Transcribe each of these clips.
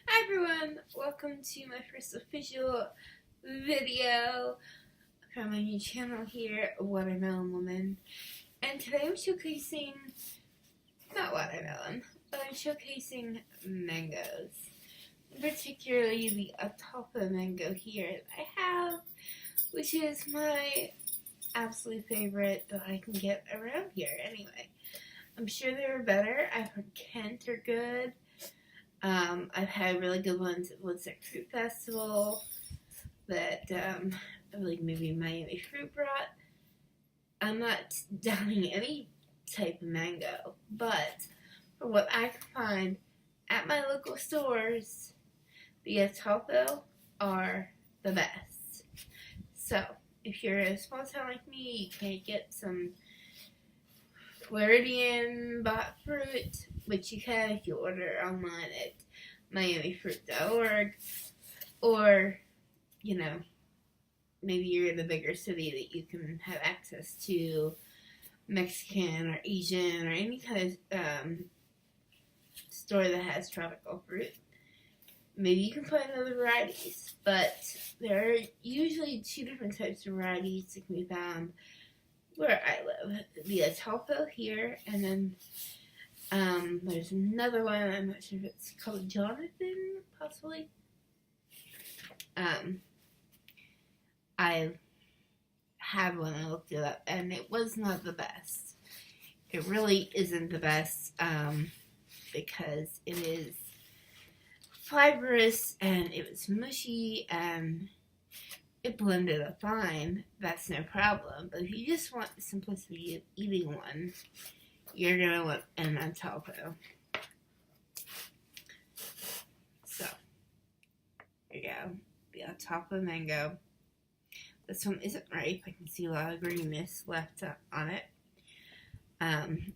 Hi everyone, welcome to my first official video from my new channel here, Watermelon Woman. And today I'm showcasing, not watermelon, but I'm showcasing mangoes. Particularly the Atapa mango here that I have, which is my absolute favorite that I can get around here anyway. I'm sure there are better. I've heard Kent are good. I've had really good ones at Woodstock Fruit Festival that I believe maybe Miami Fruit brought. I'm not downing any type of mango, but for what I can find at my local stores, the Atolfo are the best. So, if you're in a small town like me, you can't get some Floridian bought fruit, which you can if you order online at miamifruit.org, or, maybe you're in a bigger city that you can have access to Mexican or Asian or any kind of store that has tropical fruit. Maybe you can find other varieties, but there are usually two different types of varieties that can be found where I live. The Atolfo here, and then there's another one, I'm not sure if it's called Jonathan, possibly. I had one, I looked it up, and it was not the best. It really isn't the best, because it is fibrous, and it was mushy, and it blended up fine. That's no problem. But if you just want the simplicity of eating one, you're gonna want an Atolfo. So, there you go. The Atolfo mango. This one isn't ripe. I can see a lot of greenness left on it.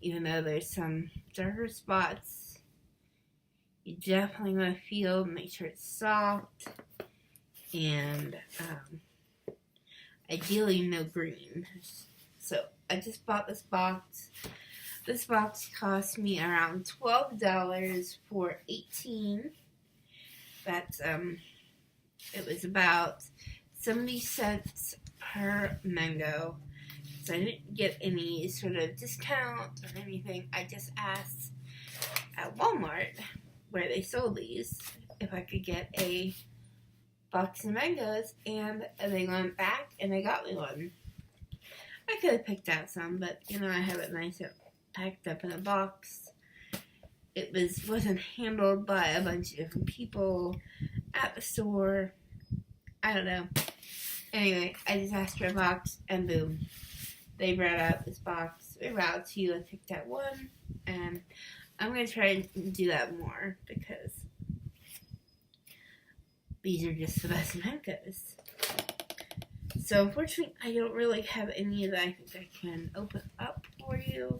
Even though there's some darker spots, you definitely want to feel, make sure it's soft, and ideally no green. So I just bought this box. This box cost me around $12 for 18. That's it was about 70 cents per mango. So I didn't get any sort of discount or anything. I just asked at Walmart, where they sold these, if I could get a box of mangoes, and they went back and they got me one. I could have picked out some, but I have it nice packed up in a box. It wasn't handled by a bunch of different people at the store. I don't know. Anyway, I just asked for a box, and boom, they brought out this box. They brought two. I picked out one, and I'm gonna try and do that more because these are just the best mangoes. So unfortunately, I don't really have any that I think I can open up for you,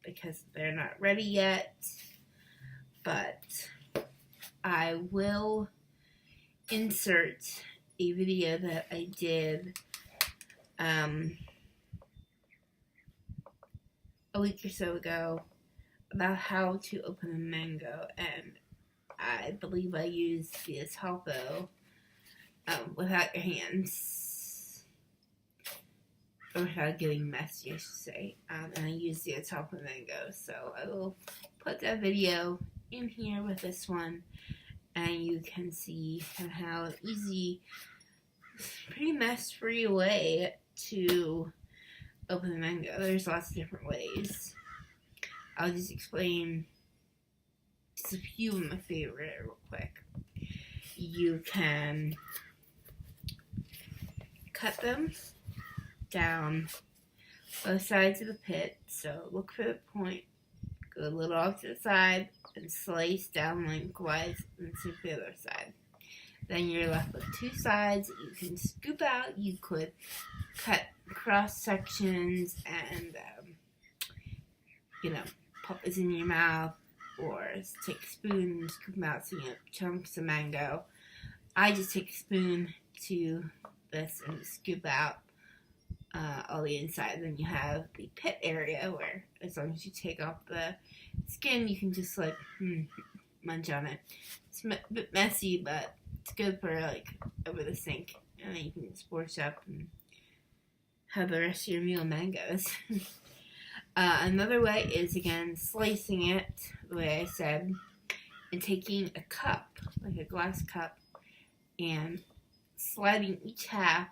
because they're not ready yet. But I will insert a video that I did a week or so ago about how to open a mango, and I believe I used the Atolfo without your hands, or without getting messy, I should say, and I used the Atolfo mango. So I will put that video in here with this one, and you can see how easy, pretty mess-free way to open the mango. There's lots of different ways. I'll just explain just a few of my favorite real quick. You can cut them down both sides of the pit. So look for the point, go a little off to the side, and slice down lengthwise, and same for the other side. Then you're left with two sides that you can scoop out. You could cut cross sections and, pop this in your mouth, or take a spoon and scoop them out so you have chunks of mango. I just take a spoon to this and scoop out all the inside. Then you have the pit area where, as long as you take off the skin, you can just munch on it. It's a bit messy, but it's good for like over the sink, and then you can just porch up and have the rest of your meal mangoes. Another way is again slicing it the way I said, and taking a cup, like a glass cup, and sliding each half,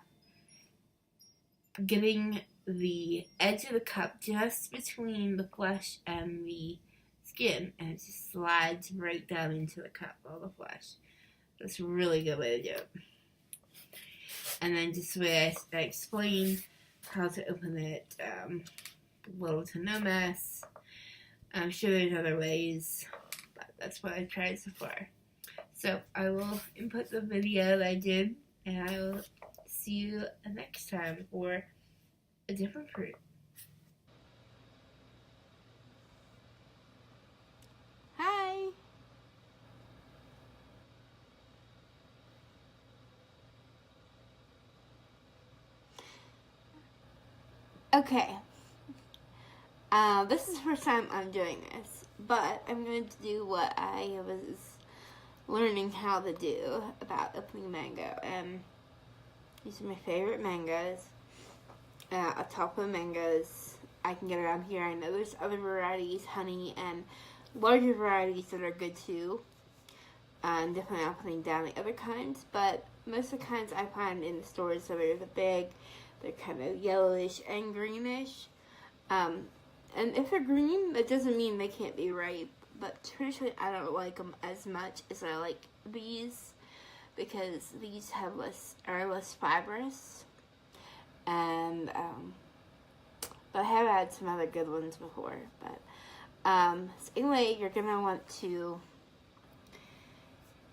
getting the edge of the cup just between the flesh and the skin, and it just slides right down into the cup, all the flesh. That's a really good way to do it. And then just the way I explained how to open it, little to no mess. I'm sure there's other ways, but that's what I've tried so far. So I will input the video that I did, and I will see you next time for a different fruit. Hi! Okay. This is the first time I'm doing this, but I'm going to do what I was learning how to do about opening mango. These are my favorite mangoes. A top of mangoes I can get around here. I know there's other varieties, honey, and larger varieties that are good too. I'm definitely not putting down the other kinds, but most of the kinds I find in the stores that are the big, they're kind of yellowish and greenish. And if they're green, that doesn't mean they can't be ripe, but traditionally I don't like them as much as I like these, because these are less fibrous. And but I have had some other good ones before. But so anyway, you're gonna want to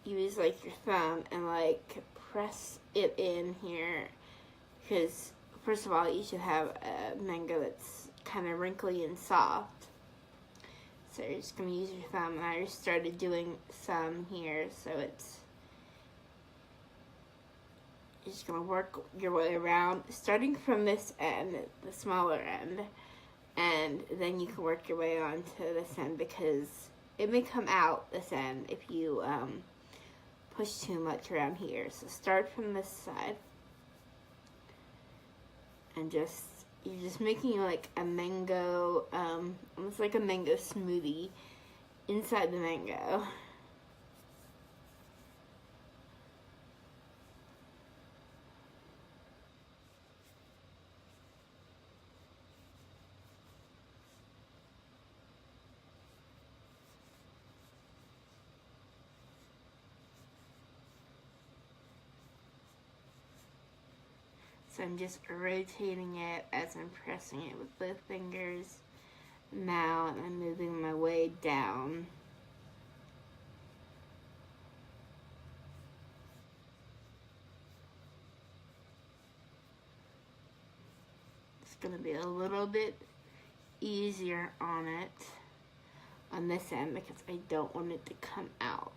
use like your thumb and like press it in here, because first of all you should have a mango that's kind of wrinkly and soft. So you're just gonna use your thumb, and I just started doing some here, so you're just going to work your way around, starting from this end, the smaller end, and then you can work your way on to this end, because it may come out this end if you push too much around here. So start from this side, and you're just making like a mango, almost like a mango smoothie inside the mango. So I'm just rotating it as I'm pressing it with both fingers now, and I'm moving my way down. It's going to be a little bit easier on it on this end, because I don't want it to come out.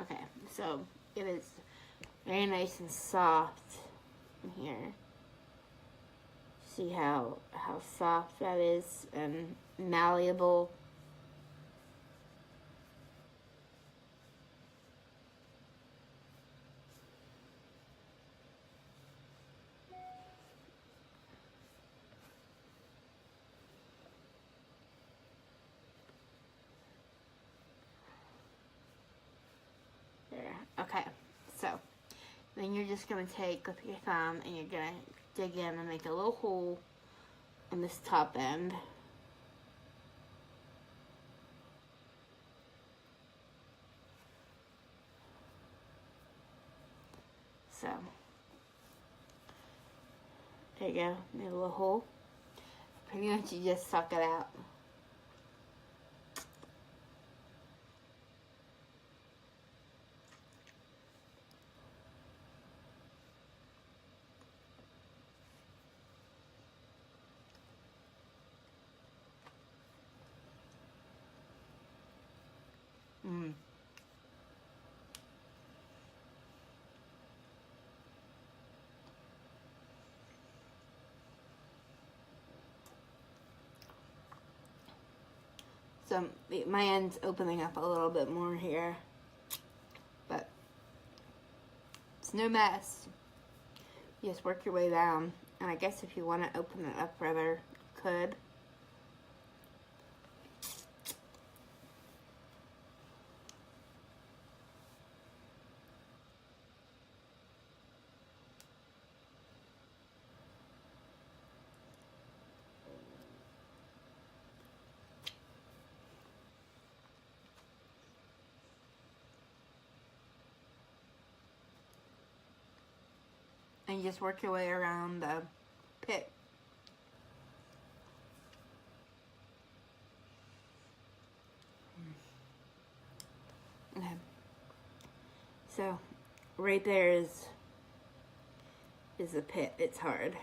Okay, so it is very nice and soft in here. See how soft that is and malleable. Okay, so then you're just going to take with your thumb, and you're going to dig in and make a little hole on this top end. So, there you go, made a little hole. Pretty much you just suck it out. Mm. So my end's opening up a little bit more here, but it's no mess. You just work your way down, and I guess if you want to open it up further, you could. And you just work your way around the pit. Okay. So, right there is the pit. It's hard.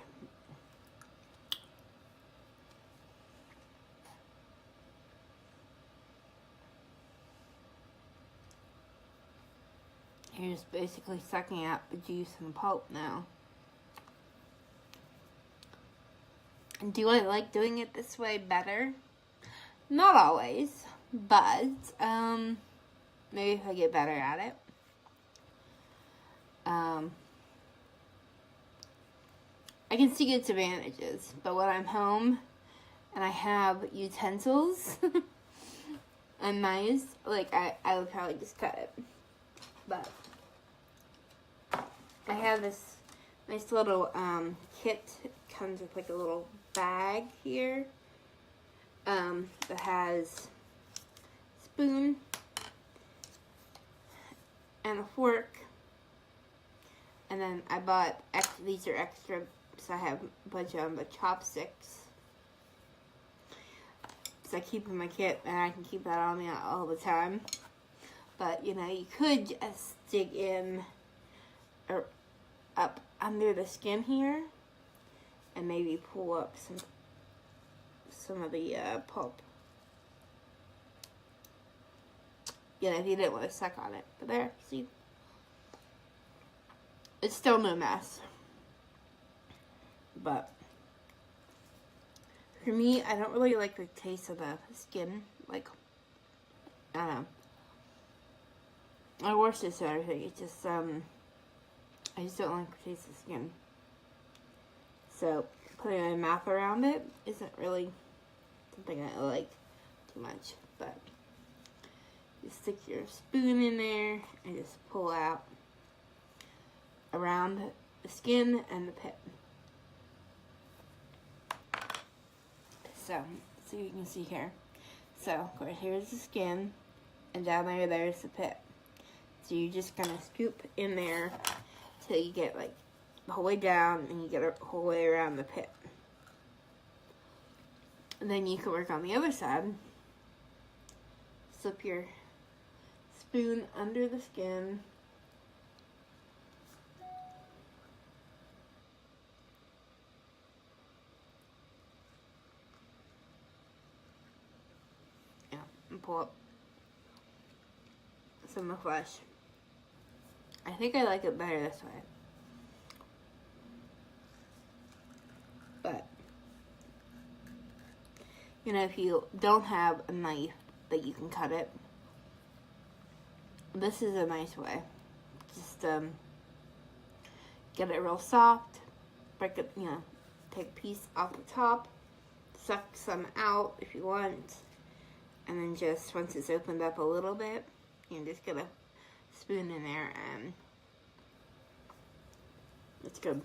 You're just basically sucking out the juice and the pulp now. Do I like doing it this way better? Not always, but maybe if I get better at it. I can see its advantages, but when I'm home and I have utensils and knives, like I would probably just cut it. But I have this nice little kit. It comes with like a little bag here that has a spoon and a fork, and then I bought these are extra, so I have a bunch of them, but chopsticks. So I keep in my kit, and I can keep that on me all the time. But you know, you could just dig in or up under the skin here, and maybe pull up some of the pulp. You know, if you didn't want to suck on it. But there, see? It's still no mess. But for me, I don't really like the taste of the skin. Like, I don't know. I wash this and everything. It's just, I just don't like the taste of skin. So, putting my mouth around it isn't really something I like too much. But you stick your spoon in there and just pull out around the skin and the pit. So you can see here. So, of course, here's the skin, and down there's the pit. So you're just gonna scoop in there till you get like the whole way down, and you get a whole way around the pit. And then you can work on the other side. Slip your spoon under the skin. Yeah, and pull up some of the flesh. I think I like it better this way. But, you know, if you don't have a knife that you can cut it, this is a nice way. Just get it real soft, break it, you know, take a piece off the top, suck some out if you want, and then just once it's opened up a little bit, you can just get a spoon in there and it's good.